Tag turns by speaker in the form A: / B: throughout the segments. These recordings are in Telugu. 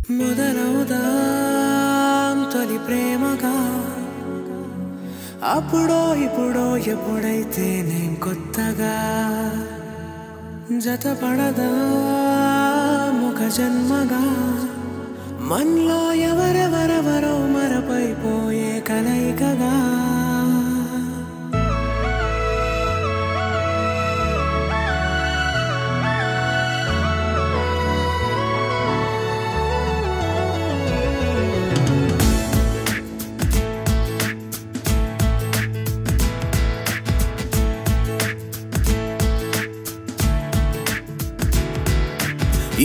A: మొదలవుదాం తొలి ప్రేమగా అప్పుడో ఇప్పుడో ఎప్పుడైతే నేను కొత్తగా జతపడదా ముఖ జన్మగా మనలో ఎవరెవరెవరో మరపైపోయే కలయికగా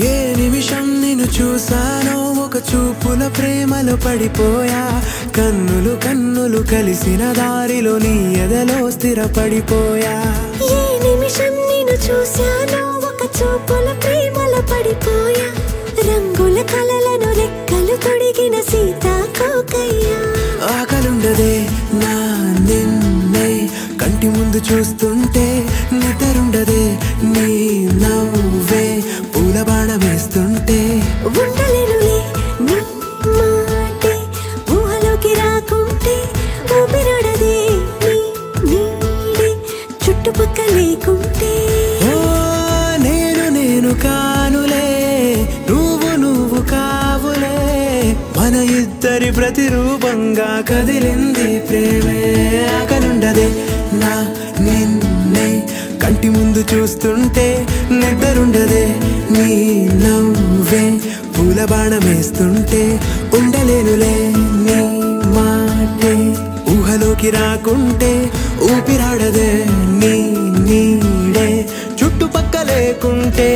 A: ఏ నిమిషం నిన్ను చూసానో ఒక చూపుల ప్రేమలో పడిపోయా కన్నులు కన్నులు కలిసిన దారిలో నీ ఎదలో స్థిరపడిపోయా
B: ఏ నిమిషం నిన్ను చూసానో ఒక చూపుల ప్రేమలో పడిపోయా రంగుల కలలను రెక్కలు తొడిగిన సీతాకోకయ్యా
A: ఆకలుండదే నా నిన్నే కంటి ముందు చూస్తుంటే నిద్రుండదే నీ నవ్వే పూల బాణం వేస్తుంటే
B: ఉండలేనులే నీ మాటే ఊహలోకి రాకుంటే ఊపిరాడదే నీ నీడే చుట్టుపక్కల లేకుంటే
A: ఓ నేను కానులే నువ్వు కావులే మన ఇద్దరి ప్రతిరూపంగా కదిలింది ప్రేమే ఆకలుండదే నా నిన్నే కంటి ముందు చూస్తుంటే నిద్రుండదే నీ నవ్వే పూల బాణం వేస్తుంటే ఉండలేనులే నీ మాటే ఊహలోకి రాకుంటే ఊపిరాడదే నీ నీడే చుట్టుపక్క లేకుంటే